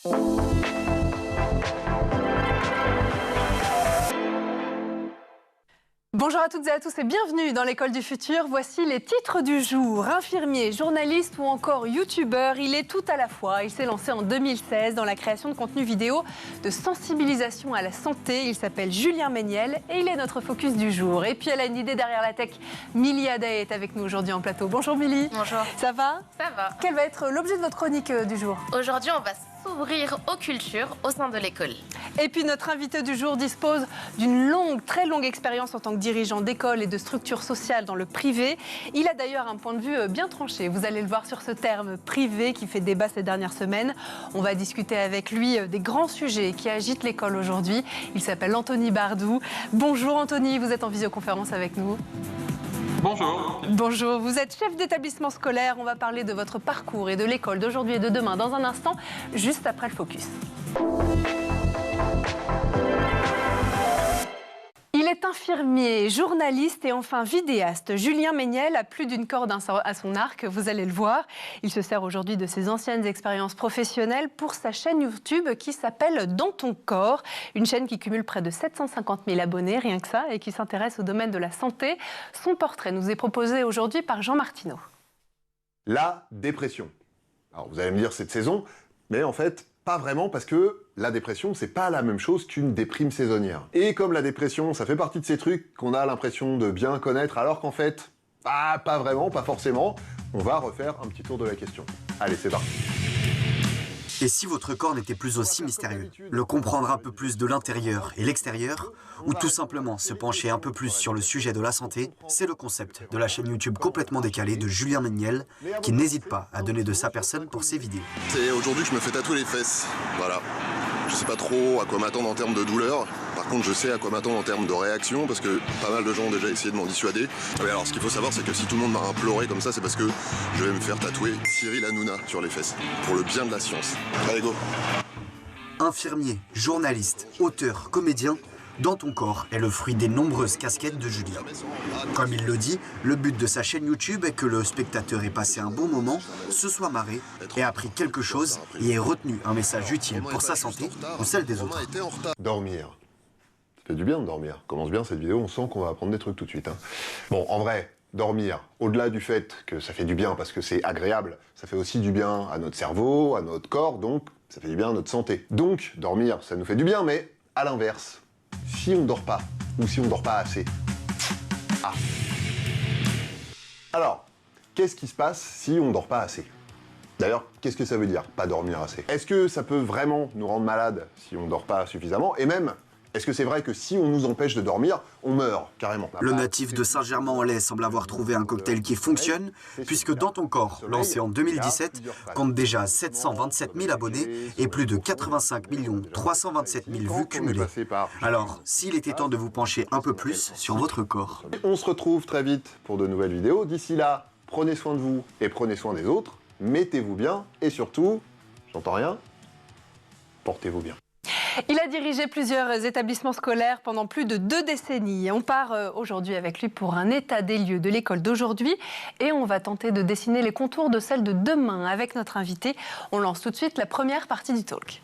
Bonjour à toutes et à tous et bienvenue dans l'école du futur. Voici les titres du jour. Infirmier, journaliste ou encore youtubeur, il est tout à la fois. Il s'est lancé en 2016 dans la création de contenus vidéo de sensibilisation à la santé. Il s'appelle Julien Méniel et il est notre focus du jour. Et puis elle a une idée derrière la tech. Milly Aday est avec nous aujourd'hui en plateau. Bonjour Milly. Bonjour. Ça va? Ça va. Quel va être l'objet de votre chronique du jour? Aujourd'hui, on va s'ouvrir aux cultures au sein de l'école. Et puis notre invité du jour dispose d'une très longue expérience en tant que dirigeant d'école et de structure sociale dans le privé. Il a d'ailleurs un point de vue bien tranché. Vous allez le voir sur ce terme privé qui fait débat ces dernières semaines. On va discuter avec lui des grands sujets qui agitent l'école aujourd'hui. Il s'appelle Anthony Bardou. Bonjour Anthony, vous êtes en visioconférence avec nous. Bonjour. Bonjour, vous êtes chef d'établissement scolaire. On va parler de votre parcours et de l'école d'aujourd'hui et de demain dans un instant, juste après le focus. Il est infirmier, journaliste et enfin vidéaste. Julien Méniel a plus d'une corde à son arc, vous allez le voir. Il se sert aujourd'hui de ses anciennes expériences professionnelles pour sa chaîne YouTube qui s'appelle Dans ton corps. Une chaîne qui cumule près de 750 000 abonnés, rien que ça, et qui s'intéresse au domaine de la santé. Son portrait nous est proposé aujourd'hui par Jean Martineau. La dépression. Alors vous allez me dire cette saison, mais en fait, pas vraiment parce que la dépression, c'est pas la même chose qu'une déprime saisonnière. Et comme la dépression, ça fait partie de ces trucs qu'on a l'impression de bien connaître, alors qu'en fait, pas vraiment, pas forcément, on va refaire un petit tour de la question. Allez, c'est parti. Et si votre corps n'était plus aussi mystérieux, le comprendre un peu plus de l'intérieur et l'extérieur, ou tout simplement se pencher un peu plus sur le sujet de la santé, c'est le concept de la chaîne YouTube complètement décalée de Julien Méniel, qui n'hésite pas à donner de sa personne pour ses vidéos. C'est aujourd'hui que je me fais tatouer les fesses, voilà. Je sais pas trop à quoi m'attendre en termes de douleur. Par contre, je sais à quoi m'attendre en termes de réaction parce que pas mal de gens ont déjà essayé de m'en dissuader. Mais alors, ce qu'il faut savoir, c'est que si tout le monde m'a imploré comme ça, c'est parce que je vais me faire tatouer Cyril Hanouna sur les fesses pour le bien de la science. Allez, go. Infirmier, journaliste, auteur, comédien, Dans ton corps est le fruit des nombreuses casquettes de Julien. Comme il le dit, le but de sa chaîne YouTube est que le spectateur ait passé un bon moment, se soit marré, ait appris quelque chose et ait retenu un message utile pour sa santé ou celle des autres. Dormir. Ça fait du bien de dormir. Commence bien cette vidéo, on sent qu'on va apprendre des trucs tout de suite. Bon, en vrai, dormir, au-delà du fait que ça fait du bien parce que c'est agréable, ça fait aussi du bien à notre cerveau, à notre corps, donc ça fait du bien à notre santé. Donc, dormir, ça nous fait du bien, mais à l'inverse, si on dort pas, ou si on dort pas assez. Alors, qu'est-ce qui se passe si on dort pas assez? D'ailleurs, qu'est-ce que ça veut dire, pas dormir assez? Est-ce que ça peut vraiment nous rendre malades si on dort pas suffisamment? Et même, est-ce que c'est vrai que si on nous empêche de dormir, on meurt carrément? Le natif de Saint-Germain-en-Laye semble avoir trouvé un cocktail qui fonctionne, puisque Dans ton corps, lancé en 2017, compte déjà 727 000 abonnés et plus de 85 327 000 vues cumulées. Alors, s'il était temps de vous pencher un peu plus sur votre corps. On se retrouve très vite pour de nouvelles vidéos. D'ici là, prenez soin de vous et prenez soin des autres. Mettez-vous bien et surtout, j'entends rien, portez-vous bien. Il a dirigé plusieurs établissements scolaires pendant plus de 2 décennies. On part aujourd'hui avec lui pour un état des lieux de l'école d'aujourd'hui et on va tenter de dessiner les contours de celle de demain avec notre invité. On lance tout de suite la première partie du talk.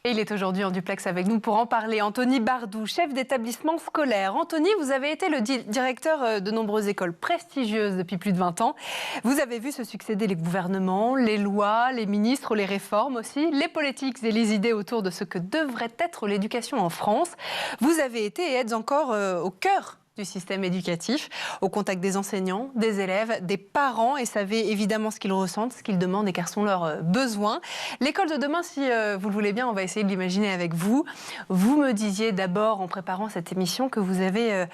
Et il est aujourd'hui en duplex avec nous pour en parler. Anthony Bardou, chef d'établissement scolaire. Anthony, vous avez été le directeur de nombreuses écoles prestigieuses depuis plus de 20 ans. Vous avez vu se succéder les gouvernements, les lois, les ministres, les réformes aussi, les politiques et les idées autour de ce que devrait être l'éducation en France. Vous avez été et êtes encore au cœur du système éducatif, au contact des enseignants, des élèves, des parents et savez évidemment ce qu'ils ressentent, ce qu'ils demandent et quels sont leurs besoins. L'école de demain, si vous le voulez bien, on va essayer de l'imaginer avec vous. Vous me disiez d'abord en préparant cette émission que vous avez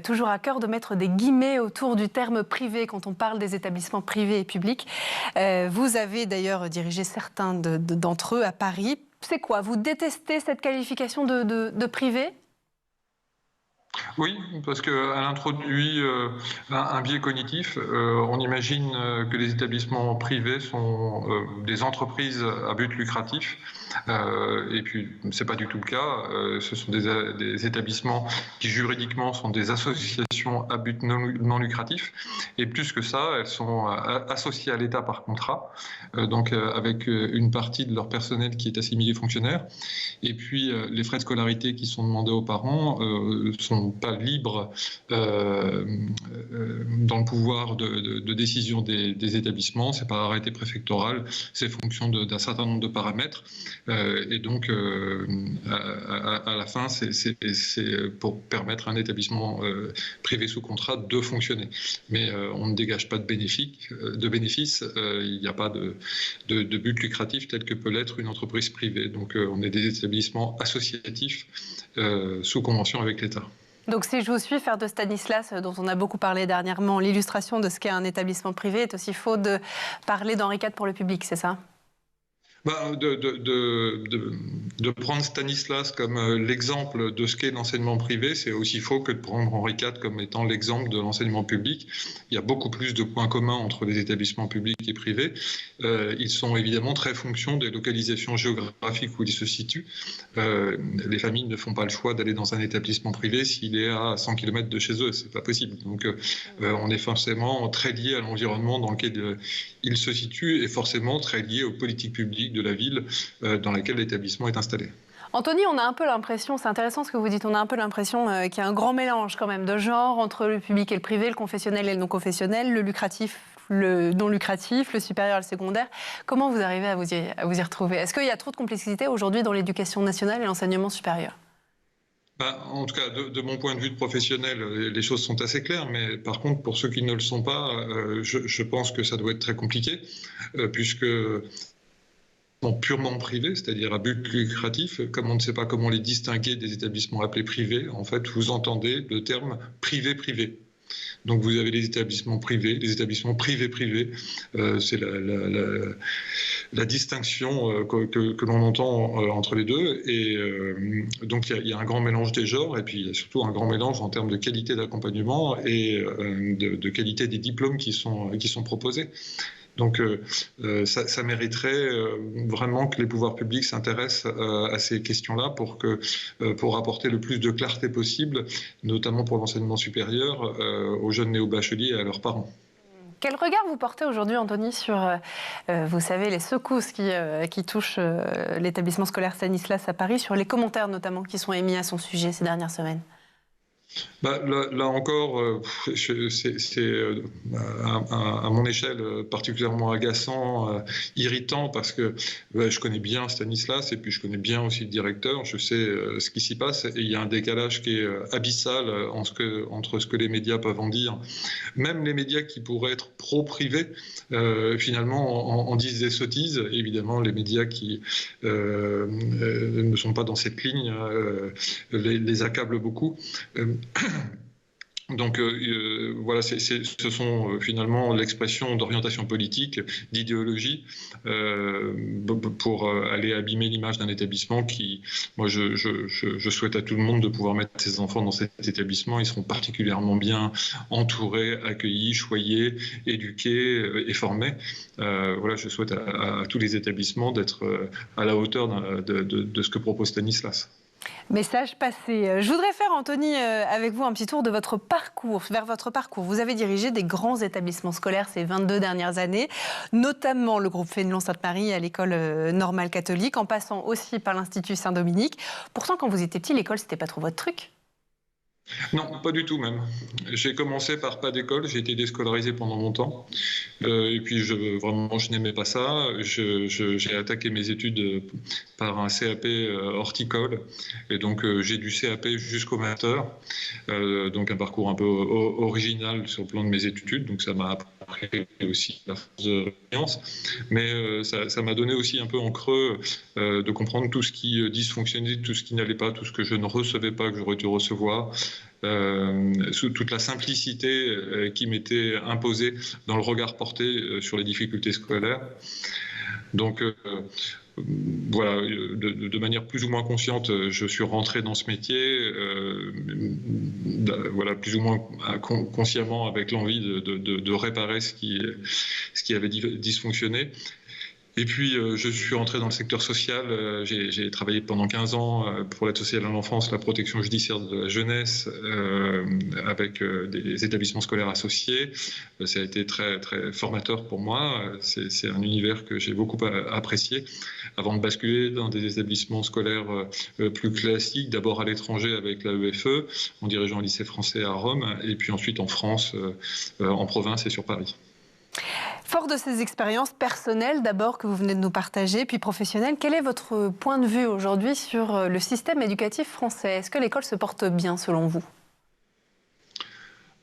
toujours à cœur de mettre des guillemets autour du terme privé quand on parle des établissements privés et publics. Vous avez d'ailleurs dirigé certains d'entre eux à Paris. C'est quoi? Vous détestez cette qualification de privé ? Oui, parce qu'elle introduit un biais cognitif. On imagine que les établissements privés sont des entreprises à but lucratif. Et puis, c'est pas du tout le cas. Ce sont des établissements qui juridiquement sont des associations à but non lucratif. Et plus que ça, elles sont associées à l'État par contrat, donc avec une partie de leur personnel qui est assimilé fonctionnaire. Et puis, les frais de scolarité qui sont demandés aux parents sont pas libres dans le pouvoir de décision des établissements. C'est pas arrêté préfectoral, c'est fonction d'un certain nombre de paramètres. Et donc, à la fin, c'est pour permettre à un établissement privé sous contrat de fonctionner. Mais on ne dégage pas de bénéfices. Il n'y a pas de but lucratif tel que peut l'être une entreprise privée. Donc, on est des établissements associatifs sous convention avec l'État. Donc si je vous suis, faire de Stanislas, dont on a beaucoup parlé dernièrement, l'illustration de ce qu'est un établissement privé, est aussi faux de parler d'Henri IV pour le public, c'est ça ? De prendre Stanislas comme l'exemple de ce qu'est l'enseignement privé, c'est aussi faux que de prendre Henri IV comme étant l'exemple de l'enseignement public. Il y a beaucoup plus de points communs entre les établissements publics et privés. Ils sont évidemment très fonction des localisations géographiques où ils se situent. Les familles ne font pas le choix d'aller dans un établissement privé s'il est à 100 km de chez eux, c'est pas possible. Donc on est forcément très lié à l'environnement dans lequel il se situe et forcément très lié aux politiques publiques de la ville dans laquelle l'établissement est installé. Anthony, on a un peu l'impression, c'est intéressant ce que vous dites, on a un peu l'impression qu'il y a un grand mélange quand même de genre entre le public et le privé, le confessionnel et le non confessionnel, le lucratif, le non lucratif, le supérieur et le secondaire. Comment vous arrivez à vous y retrouver ? Est-ce qu'il y a trop de complexité aujourd'hui dans l'éducation nationale et l'enseignement supérieur ? En tout cas, de mon point de vue de professionnel, les choses sont assez claires, mais par contre, pour ceux qui ne le sont pas, je pense que ça doit être très compliqué, puisque purement privés, c'est-à-dire à but lucratif, comme on ne sait pas comment les distinguer des établissements appelés privés, en fait, vous entendez le terme privé-privé. Donc vous avez les établissements privés, les établissements privés-privés, c'est la distinction que l'on entend entre les deux. Et donc il y a un grand mélange des genres, et puis il y a surtout un grand mélange en termes de qualité d'accompagnement et de qualité des diplômes qui sont proposés. Donc ça mériterait vraiment que les pouvoirs publics s'intéressent à ces questions-là pour apporter le plus de clarté possible, notamment pour l'enseignement supérieur, aux jeunes néo-bacheliers et à leurs parents. Quel regard vous portez aujourd'hui, Anthony, sur, vous savez, les secousses qui touchent l'établissement scolaire Stanislas à Paris, sur les commentaires notamment qui sont émis à son sujet ces dernières semaines ? Là encore, c'est à mon échelle particulièrement agaçant, irritant, parce que je connais bien Stanislas et puis je connais bien aussi le directeur, je sais ce qui s'y passe, et il y a un décalage qui est abyssal entre ce que les médias peuvent en dire. Même les médias qui pourraient être pro-privés, finalement, en disent des sottises. Évidemment, les médias qui ne sont pas dans cette ligne les accablent beaucoup. Donc voilà, ce sont finalement l'expression d'orientation politique, d'idéologie, pour aller abîmer l'image d'un établissement qui, moi je souhaite à tout le monde de pouvoir mettre ses enfants dans cet établissement. Ils seront particulièrement bien entourés, accueillis, choyés, éduqués et formés. Voilà, je souhaite à tous les établissements d'être à la hauteur de ce que propose Stanislas. Message passé. Je voudrais faire, Anthony, avec vous un petit tour de votre parcours, vers votre parcours. Vous avez dirigé des grands établissements scolaires ces 22 dernières années, notamment le groupe Fénelon-Sainte-Marie à l'école normale catholique, en passant aussi par l'Institut Saint-Dominique. Pourtant, quand vous étiez petit, l'école, c'était pas trop votre truc ? Non, pas du tout même. J'ai commencé par pas d'école, j'ai été déscolarisé pendant longtemps. Et puis je n'aimais pas ça. J'ai attaqué mes études par un CAP horticole. Et donc j'ai du CAP jusqu'au master. Donc un parcours un peu original sur le plan de mes études. Donc ça m'a appris aussi la force de résilience. Mais ça m'a donné aussi un peu en creux de comprendre tout ce qui dysfonctionnait, tout ce qui n'allait pas, tout ce que je ne recevais pas, que j'aurais dû recevoir. Toute la simplicité qui m'était imposée dans le regard porté sur les difficultés scolaires. Donc voilà, de manière plus ou moins consciente, je suis rentré dans ce métier, voilà, plus ou moins consciemment avec l'envie de réparer ce qui avait dysfonctionné. Et puis, je suis entré dans le secteur social. J'ai travaillé pendant 15 ans pour l'aide sociale à l'enfance, la protection judiciaire de la jeunesse, avec des établissements scolaires associés. Ça a été très, très formateur pour moi. C'est un univers que j'ai beaucoup apprécié avant de basculer dans des établissements scolaires plus classiques, d'abord à l'étranger avec l'AEFE, en dirigeant un lycée français à Rome, et puis ensuite en France, en province et sur Paris. Fort de ces expériences personnelles d'abord que vous venez de nous partager, puis professionnelles, quel est votre point de vue aujourd'hui sur le système éducatif français? Est-ce que l'école se porte bien selon vous?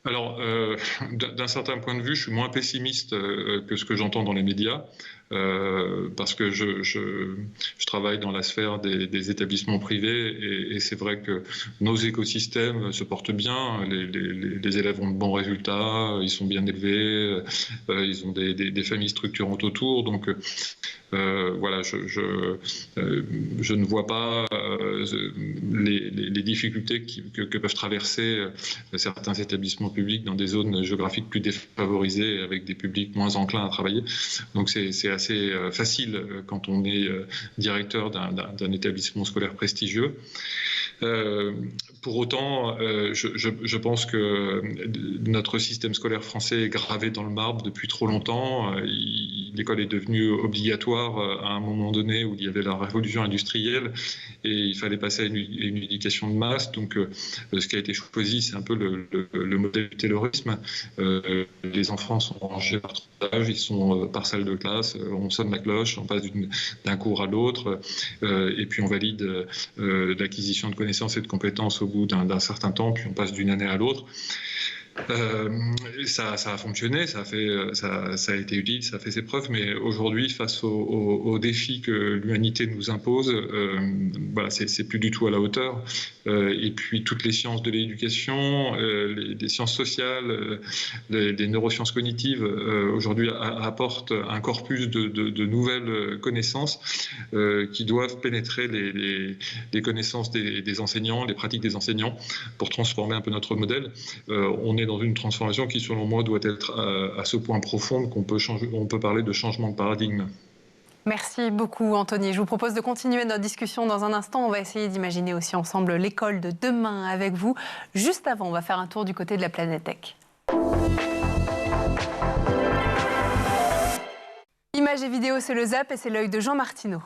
Alors, d'un certain point de vue, je suis moins pessimiste que ce que j'entends dans les médias, parce que je travaille dans la sphère des établissements privés et c'est vrai que nos écosystèmes se portent bien, les élèves ont de bons résultats, ils sont bien élevés, ils ont des familles structurantes autour, donc voilà, je ne vois pas les difficultés que peuvent traverser certains établissements publics dans des zones géographiques plus défavorisées avec des publics moins enclins à travailler. Donc c'est assez facile quand on est directeur d'un établissement scolaire prestigieux. Pour autant, je pense que notre système scolaire français est gravé dans le marbre depuis trop longtemps. L'école est devenue obligatoire à un moment donné où il y avait la révolution industrielle et il fallait passer à une éducation de masse. Donc, ce qui a été choisi, c'est un peu le modèle du taylorisme. Les enfants sont rangés par âge, ils sont par salle de classe, on sonne la cloche, on passe d'un cours à l'autre et puis on valide l'acquisition de connaissances et de compétences au bout d'un certain temps, puis on passe d'une année à l'autre. Ça a fonctionné, ça a été utile, ça a fait ses preuves, mais aujourd'hui, face aux défis que l'humanité nous impose, voilà, c'est plus du tout à la hauteur. Et puis toutes les sciences de l'éducation, les sciences sociales, les neurosciences cognitives, aujourd'hui apportent un corpus de nouvelles connaissances qui doivent pénétrer les connaissances des enseignants, les pratiques des enseignants, pour transformer un peu notre modèle. On est dans une transformation qui, selon moi, doit être à ce point profonde qu'on peut parler de changement de paradigme. Merci beaucoup, Anthony. Je vous propose de continuer notre discussion dans un instant. On va essayer d'imaginer aussi ensemble l'école de demain avec vous. Juste avant, on va faire un tour du côté de la Planète Tech. Images et vidéos, c'est le ZAP et c'est l'œil de Jean Martineau.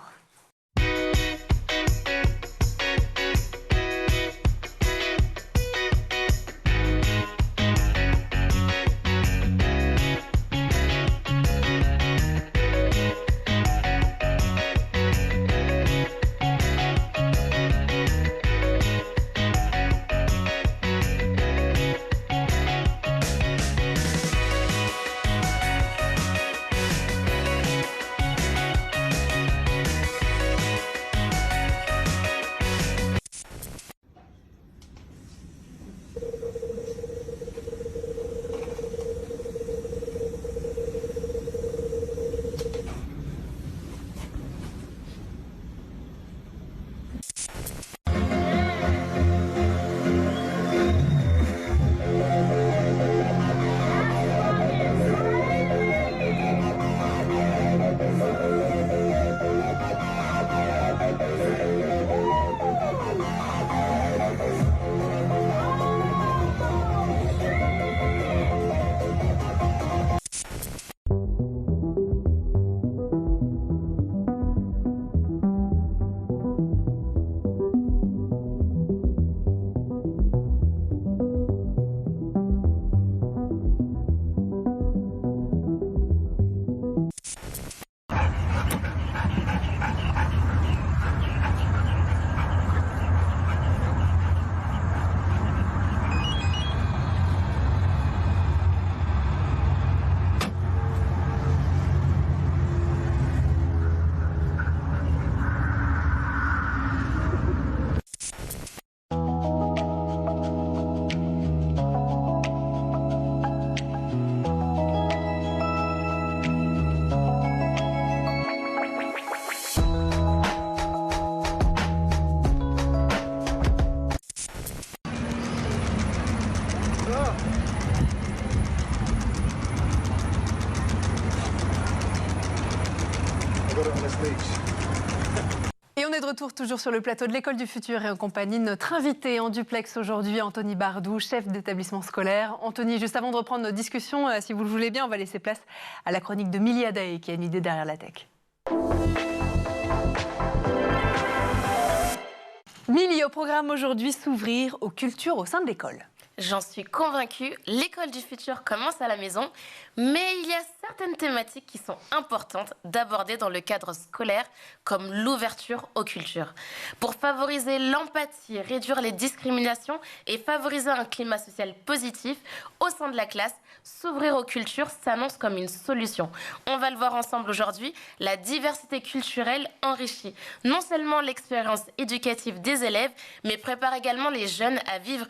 Et on est de retour toujours sur le plateau de l'École du Futur et en compagnie de notre invité en duplex aujourd'hui, Anthony Bardou, chef d'établissement scolaire. Anthony, juste avant de reprendre notre discussion, si vous le voulez bien, on va laisser place à la chronique de Milly Adaé qui a une idée derrière la tech. Milly, au programme aujourd'hui, s'ouvrir aux cultures au sein de l'école. J'en suis convaincue, l'école du futur commence à la maison, mais il y a certaines thématiques qui sont importantes d'aborder dans le cadre scolaire, comme l'ouverture aux cultures. Pour favoriser l'empathie, réduire les discriminations et favoriser un climat social positif au sein de la classe, s'ouvrir aux cultures s'annonce comme une solution. On va le voir ensemble aujourd'hui, la diversité culturelle enrichit non seulement l'expérience éducative des élèves, mais prépare également les jeunes à vivre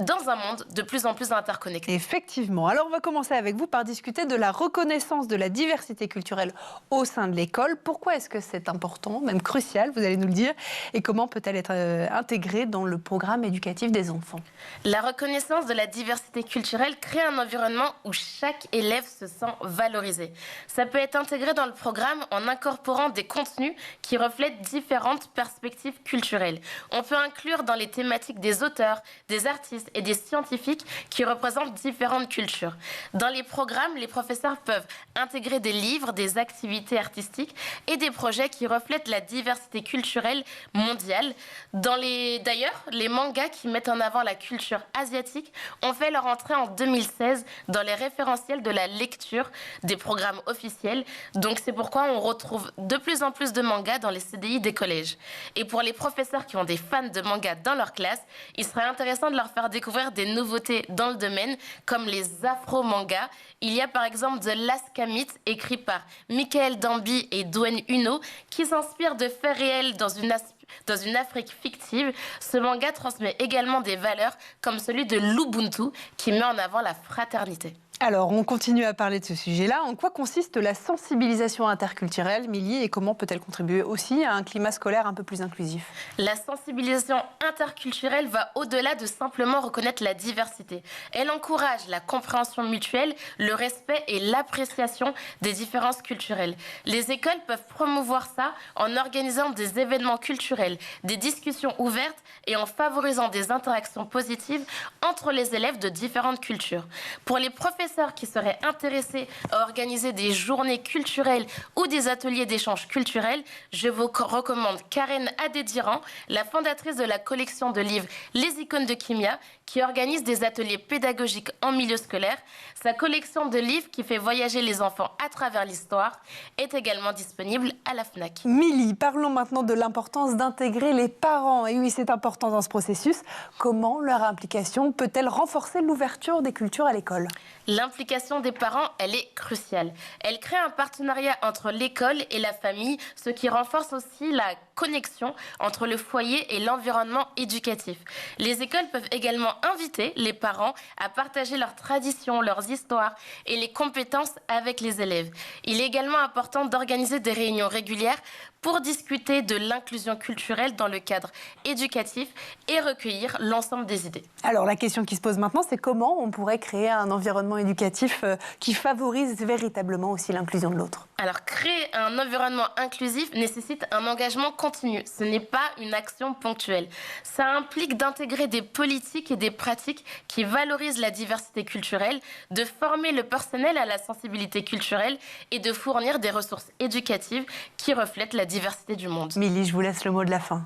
dans un monde de plus en plus interconnecté. Effectivement. Alors, on va commencer avec vous par discuter de la reconnaissance de la diversité culturelle au sein de l'école. Pourquoi est-ce que c'est important, même crucial, vous allez nous le dire, et comment peut-elle être intégrée dans le programme éducatif des enfants? La reconnaissance de la diversité culturelle crée un environnement où chaque élève se sent valorisé. Ça peut être intégré dans le programme en incorporant des contenus qui reflètent différentes perspectives culturelles. On peut inclure dans les thématiques des auteurs, des artistes et des scientifiques qui représentent différentes cultures. Dans les programmes, les professeurs peuvent intégrer des livres, des activités artistiques et des projets qui reflètent la diversité culturelle mondiale. D'ailleurs, les mangas qui mettent en avant la culture asiatique ont fait leur entrée en 2016 dans les référentiels de la lecture des programmes officiels. Donc c'est pourquoi on retrouve de plus en plus de mangas dans les CDI des collèges. Et pour les professeurs qui ont des fans de mangas dans leur classe, il serait intéressant de leur faire découvrir des nouveautés dans le domaine, comme les afro-mangas. Il y a par exemple The Last Commit, écrit par Michael Dambi et Dwayne Huno, qui s'inspire de faits réels dans une Afrique fictive. Ce manga transmet également des valeurs comme celui de l'Ubuntu, qui met en avant la fraternité. Alors, on continue à parler de ce sujet-là. En quoi consiste la sensibilisation interculturelle, Milly, et comment peut-elle contribuer aussi à un climat scolaire un peu plus inclusif? La sensibilisation interculturelle va au-delà de simplement reconnaître la diversité. Elle encourage la compréhension mutuelle, le respect et l'appréciation des différences culturelles. Les écoles peuvent promouvoir ça en organisant des événements culturels, des discussions ouvertes et en favorisant des interactions positives entre les élèves de différentes cultures. Pour les professeurs qui seraient intéressés à organiser des journées culturelles ou des ateliers d'échange culturel, je vous recommande Karen Adediran, la fondatrice de la collection de livres Les Icônes de Kimia, qui organise des ateliers pédagogiques en milieu scolaire. Sa collection de livres qui fait voyager les enfants à travers l'histoire est également disponible à la FNAC. Milly, parlons maintenant de l'importance d'intégrer les parents. Et oui, c'est important dans ce processus. Comment leur implication peut-elle renforcer l'ouverture des cultures à l'école? L'implication des parents, elle est cruciale. Elle crée un partenariat entre l'école et la famille, ce qui renforce aussi la connexion entre le foyer et l'environnement éducatif. Les écoles peuvent également inviter les parents à partager leurs traditions, leurs histoires et les compétences avec les élèves. Il est également important d'organiser des réunions régulières pour discuter de l'inclusion culturelle dans le cadre éducatif et recueillir l'ensemble des idées. Alors la question qui se pose maintenant, c'est comment on pourrait créer un environnement éducatif qui favorise véritablement aussi l'inclusion de l'autre? Alors créer un environnement inclusif nécessite un engagement continu. Ce n'est pas une action ponctuelle. Ça implique d'intégrer des politiques et des pratiques qui valorisent la diversité culturelle, de former le personnel à la sensibilité culturelle et de fournir des ressources éducatives qui reflètent la diversité du monde. Milly, je vous laisse le mot de la fin.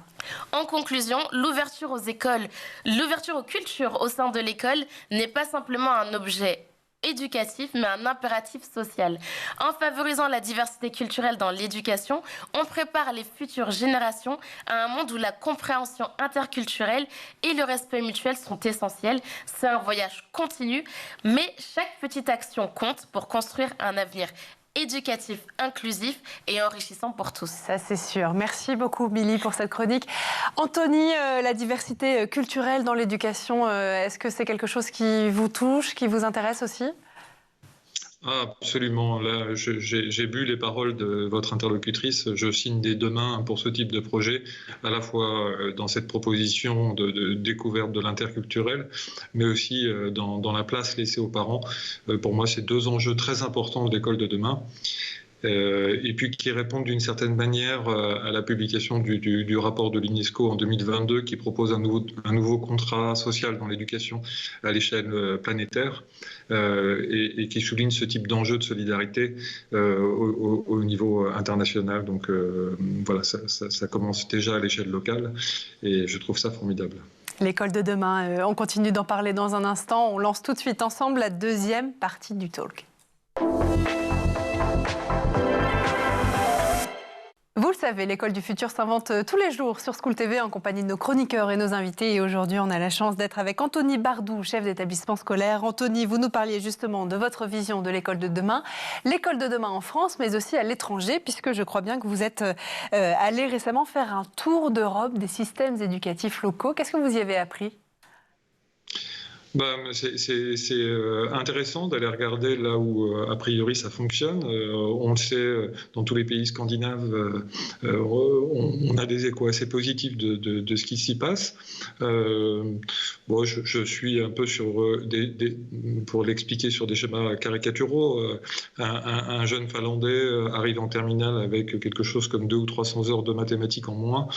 En conclusion, l'ouverture aux écoles, l'ouverture aux cultures au sein de l'école n'est pas simplement un objet éducatif, mais un impératif social. En favorisant la diversité culturelle dans l'éducation, on prépare les futures générations à un monde où la compréhension interculturelle et le respect mutuel sont essentiels. C'est un voyage continu, mais chaque petite action compte pour construire un avenir éducatif, inclusif et enrichissant pour tous. Ça, c'est sûr. Merci beaucoup, Milly, pour cette chronique. Anthony, la diversité culturelle dans l'éducation, est-ce que c'est quelque chose qui vous touche, qui vous intéresse aussi ? Absolument. Là, j'ai bu les paroles de votre interlocutrice. Je signe dès demain pour ce type de projet, à la fois dans cette proposition de découverte de l'interculturel, mais aussi dans la place laissée aux parents. Pour moi, c'est deux enjeux très importants de l'école de demain. et puis qui répondent d'une certaine manière à la publication du rapport de l'UNESCO en 2022 qui propose un nouveau contrat social dans l'éducation à l'échelle planétaire et qui souligne ce type d'enjeu de solidarité au niveau international. Donc voilà, ça commence déjà à l'échelle locale et je trouve ça formidable. L'école de demain, on continue d'en parler dans un instant. On lance tout de suite ensemble la deuxième partie du talk. Vous le savez, l'école du futur s'invente tous les jours sur School TV en compagnie de nos chroniqueurs et nos invités. Et aujourd'hui, on a la chance d'être avec Anthony Bardou, chef d'établissement scolaire. Anthony, vous nous parliez justement de votre vision de l'école de demain en France, mais aussi à l'étranger, puisque je crois bien que vous êtes allé récemment faire un tour d'Europe des systèmes éducatifs locaux. Qu'est-ce que vous y avez appris ? C'est intéressant d'aller regarder là où, a priori, ça fonctionne. On le sait, dans tous les pays scandinaves, on a des échos assez positifs de ce qui s'y passe. Je suis un peu sur pour l'expliquer sur des schémas caricaturaux. Un jeune Finlandais arrive en terminale avec quelque chose comme 200 ou 300 heures de mathématiques en moins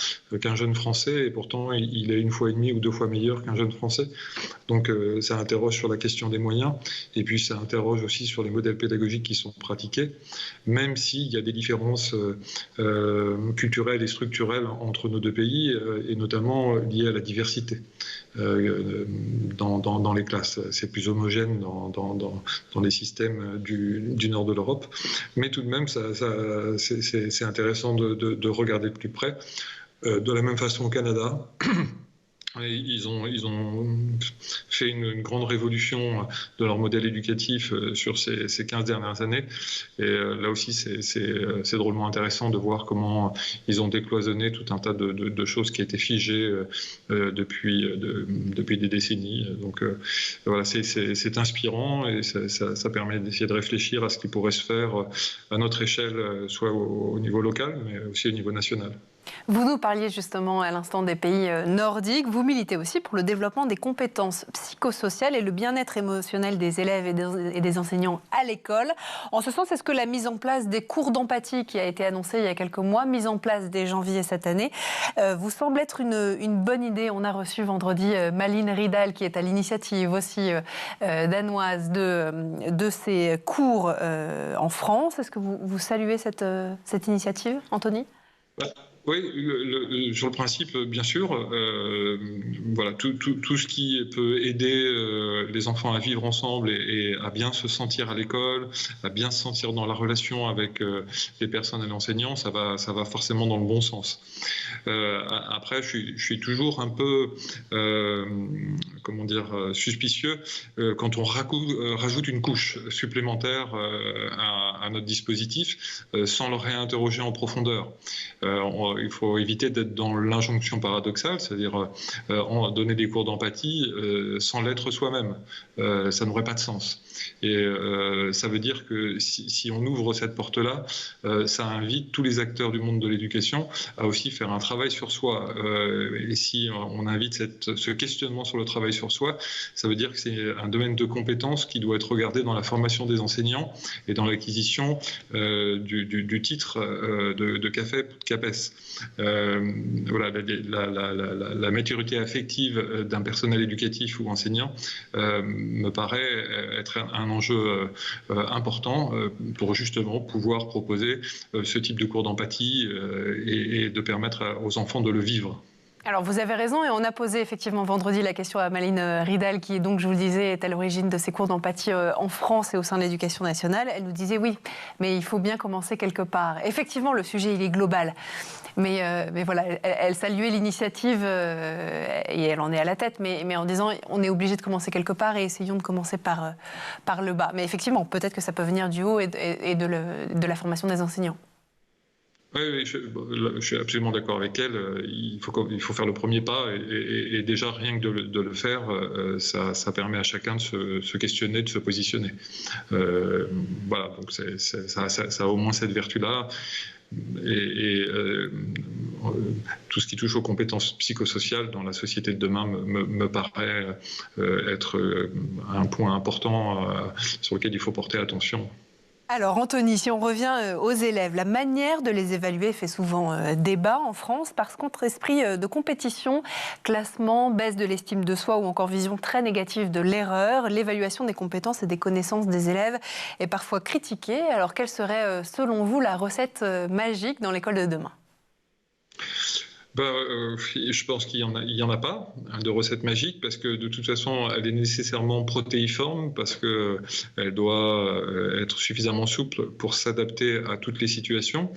qu'un jeune Français, et pourtant il est 1,5 fois ou 2 fois meilleur qu'un jeune Français. Donc ça interroge sur la question des moyens, et puis ça interroge aussi sur les modèles pédagogiques qui sont pratiqués, même s'il y a des différences culturelles et structurelles entre nos deux pays, et notamment liées à la diversité dans les classes. C'est plus homogène dans les systèmes du nord de l'Europe, mais tout de même c'est intéressant de regarder de plus près. De la même façon au Canada, ils ont fait une grande révolution de leur modèle éducatif sur ces 15 dernières années. Et là aussi, c'est drôlement intéressant de voir comment ils ont décloisonné tout un tas de choses qui étaient figées depuis des décennies. Donc voilà, c'est inspirant, et ça permet d'essayer de réfléchir à ce qui pourrait se faire à notre échelle, soit au niveau local, mais aussi au niveau national. Vous nous parliez justement à l'instant des pays nordiques. Vous militez aussi pour le développement des compétences psychosociales et le bien-être émotionnel des élèves et des enseignants à l'école. En ce sens, est-ce que la mise en place des cours d'empathie qui a été annoncée il y a quelques mois, mise en place dès janvier cette année, vous semble être une bonne idée? On a reçu vendredi Malin Rydal, qui est à l'initiative aussi danoise de ces cours en France. Est-ce que vous saluez cette initiative, Anthony ? Oui, sur le principe, bien sûr. Voilà, tout ce qui peut aider les enfants à vivre ensemble et à bien se sentir à l'école, à bien se sentir dans la relation avec les personnes et l'enseignant, ça va forcément dans le bon sens. Après, je suis toujours un peu, suspicieux quand on rajoute une couche supplémentaire à notre dispositif sans le réinterroger en profondeur. Il faut éviter d'être dans l'injonction paradoxale, c'est-à-dire donner des cours d'empathie sans l'être soi-même. Ça n'aurait pas de sens. Et ça veut dire que si on ouvre cette porte-là, ça invite tous les acteurs du monde de l'éducation à aussi faire un travail sur soi. Et si on invite ce questionnement sur le travail sur soi, ça veut dire que c'est un domaine de compétences qui doit être regardé dans la formation des enseignants et dans l'acquisition du titre de CAPES. Voilà, la maturité affective d'un personnel éducatif ou enseignant me paraît être un enjeu important pour justement pouvoir proposer ce type de cours d'empathie et de permettre aux enfants de le vivre. Alors vous avez raison, et on a posé effectivement vendredi la question à Malin Rydal, qui donc, je vous le disais, est à l'origine de ces cours d'empathie en France et au sein de l'éducation nationale. Elle nous disait oui, mais il faut bien commencer quelque part. Effectivement, le sujet il est global, mais voilà, elle saluait l'initiative et elle en est à la tête, mais en disant on est obligé de commencer quelque part et essayons de commencer par le bas. Mais effectivement, peut-être que ça peut venir du haut et de la formation des enseignants. Oui, je suis absolument d'accord avec elle. Il faut faire le premier pas et déjà rien que de le faire, ça permet à chacun de se questionner, de se positionner. Voilà, donc ça a au moins cette vertu-là. Et tout ce qui touche aux compétences psychosociales dans la société de demain me paraît être un point important sur lequel il faut porter attention. Alors Anthony, si on revient aux élèves, la manière de les évaluer fait souvent débat en France parce qu'entre esprit de compétition, classement, baisse de l'estime de soi ou encore vision très négative de l'erreur, l'évaluation des compétences et des connaissances des élèves est parfois critiquée. Alors quelle serait selon vous la recette magique dans l'école de demain ? Je pense qu'il y en a pas de recette magique parce que de toute façon elle est nécessairement protéiforme parce que elle doit être suffisamment souple pour s'adapter à toutes les situations.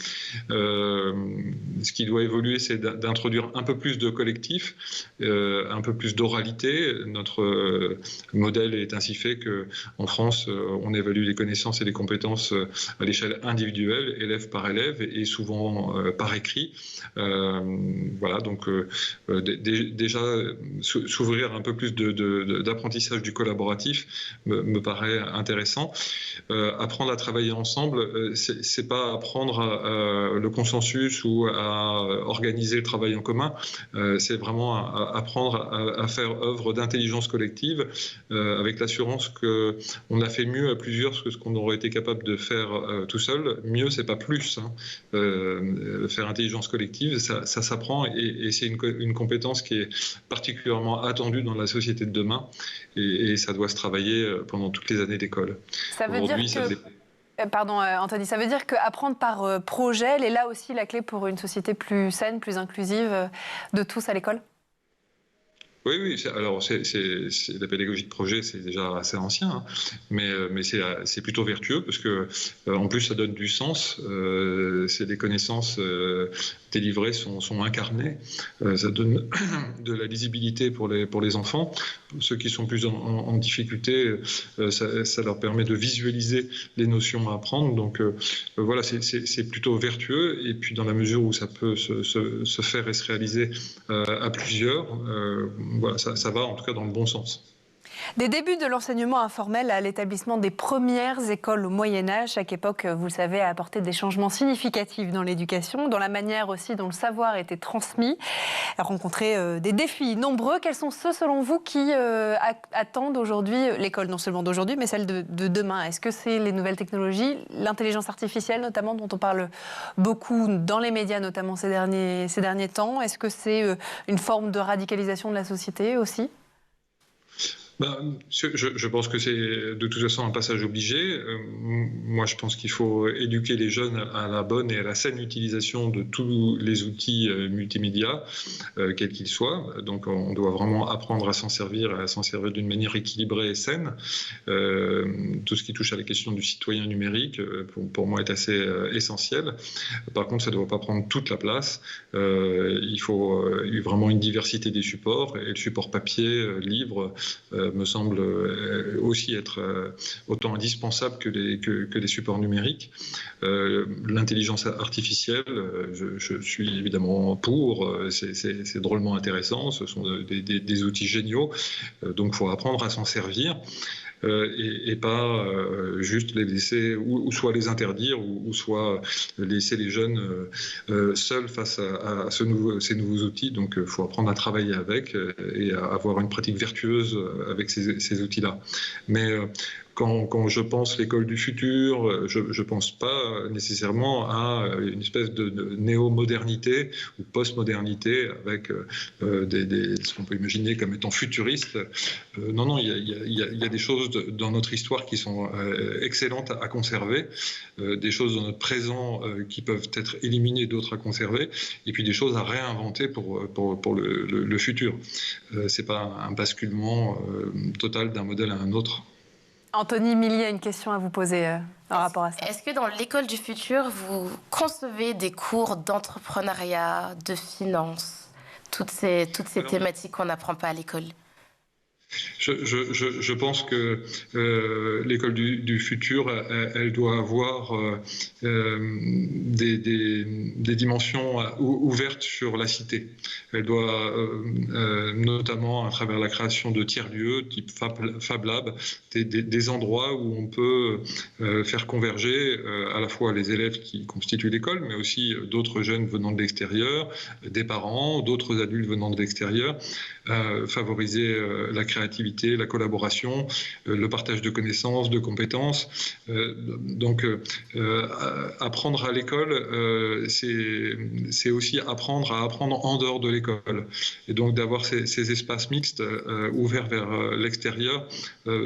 Ce qui doit évoluer, c'est d'introduire un peu plus de collectif, un peu plus d'oralité. Notre modèle est ainsi fait que en France, on évalue les connaissances et les compétences à l'échelle individuelle, élève par élève et souvent par écrit. Voilà, donc déjà s'ouvrir un peu plus d'apprentissage du collaboratif me paraît intéressant. Apprendre à travailler ensemble, c'est pas apprendre le consensus ou à organiser le travail en commun, c'est vraiment apprendre à faire œuvre d'intelligence collective avec l'assurance qu'on a fait mieux à plusieurs que ce qu'on aurait été capable de faire tout seul. Mieux, c'est pas plus. Faire intelligence collective, ça s'apprend et c'est une compétence qui est particulièrement attendue dans la société de demain et ça doit se travailler pendant toutes les années d'école. Ça veut dire que... Pardon Anthony, ça veut dire qu'apprendre par projet, elle est là aussi la clé pour une société plus saine, plus inclusive de tous à l'école ? Oui, alors la pédagogie de projet, c'est déjà assez ancien, mais c'est plutôt vertueux parce que en plus ça donne du sens. C'est des connaissances délivrées sont incarnées. Ça donne de la lisibilité pour les enfants. Ceux qui sont plus en difficulté, ça leur permet de visualiser les notions à apprendre. Donc voilà, c'est plutôt vertueux. Et puis dans la mesure où ça peut se faire et se réaliser à plusieurs, voilà, ça va en tout cas dans le bon sens. Des débuts de l'enseignement informel à l'établissement des premières écoles au Moyen-Âge, chaque époque, vous le savez, a apporté des changements significatifs dans l'éducation, dans la manière aussi dont le savoir était transmis, a rencontré des défis nombreux. Quels sont ceux, selon vous, qui attendent aujourd'hui l'école, non seulement d'aujourd'hui, mais celle de demain ? Est-ce que c'est les nouvelles technologies, l'intelligence artificielle notamment, dont on parle beaucoup dans les médias, notamment ces derniers temps ? Est-ce que c'est une forme de radicalisation de la société aussi ? Je pense que c'est de toute façon un passage obligé. Moi, je pense qu'il faut éduquer les jeunes à la bonne et à la saine utilisation de tous les outils multimédia, quels qu'ils soient. Donc, on doit vraiment apprendre à s'en servir d'une manière équilibrée et saine. Tout ce qui touche à la question du citoyen numérique, pour moi, est assez essentiel. Par contre, ça ne doit pas prendre toute la place. Il faut vraiment une diversité des supports, et le support papier, livre, me semble aussi être autant indispensable que les supports numériques. L'intelligence artificielle, je suis évidemment pour, c'est drôlement intéressant, ce sont des outils géniaux, donc il faut apprendre à s'en servir. Et pas juste les laisser ou soit les interdire ou soit laisser les jeunes seuls face à ces nouveaux outils. Donc il faut apprendre à travailler avec et à avoir une pratique vertueuse avec ces outils-là. Mais quand je pense l'école du futur, je ne pense pas nécessairement à une espèce de néo-modernité ou post-modernité avec ce qu'on peut imaginer comme étant futuriste. Non, il y a des choses dans notre histoire qui sont excellentes à conserver, des choses dans notre présent qui peuvent être éliminées, d'autres à conserver, et puis des choses à réinventer pour le futur. Ce n'est pas un basculement total d'un modèle à un autre. Anthony Milly a une question à vous poser en rapport à ça. Est-ce que dans l'école du futur, vous concevez des cours d'entrepreneuriat, de finance, toutes ces thématiques qu'on n'apprend pas à l'école ? Je pense que l'école du futur, elle doit avoir des dimensions ouvertes sur la cité. Elle doit, notamment à travers la création de tiers-lieux, type Fab Lab, des endroits où on peut faire converger à la fois les élèves qui constituent l'école, mais aussi d'autres jeunes venant de l'extérieur, des parents, d'autres adultes venant de l'extérieur, favoriser la création créativité, la collaboration, le partage de connaissances, de compétences. Donc, apprendre à l'école, c'est aussi apprendre à apprendre en dehors de l'école. Et donc, d'avoir ces espaces mixtes ouverts vers l'extérieur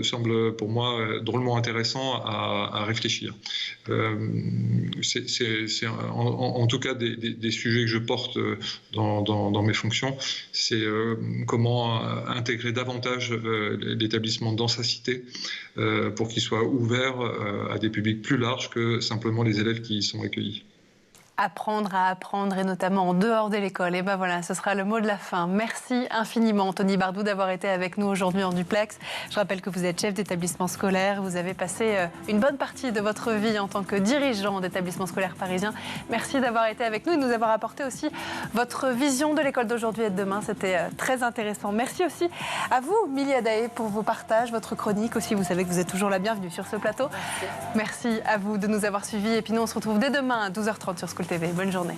semble pour moi drôlement intéressant à réfléchir. C'est en tout cas des sujets que je porte dans mes fonctions. C'est comment intégrer davantage l'établissement dans sa cité pour qu'il soit ouvert à des publics plus larges que simplement les élèves qui y sont accueillis. Apprendre à apprendre, et notamment en dehors de l'école. Et ben voilà, ce sera le mot de la fin. Merci infiniment, Anthony Bardou, d'avoir été avec nous aujourd'hui en duplex. Je rappelle que vous êtes chef d'établissement scolaire. Vous avez passé une bonne partie de votre vie en tant que dirigeant d'établissement scolaire parisien. Merci d'avoir été avec nous et de nous avoir apporté aussi votre vision de l'école d'aujourd'hui et de demain. C'était très intéressant. Merci aussi à vous, Milly Adaé, pour vos partages, votre chronique aussi. Vous savez que vous êtes toujours la bienvenue sur ce plateau. Merci à vous de nous avoir suivis. Et puis nous, on se retrouve dès demain à 12h30 sur School TV. Bonne journée.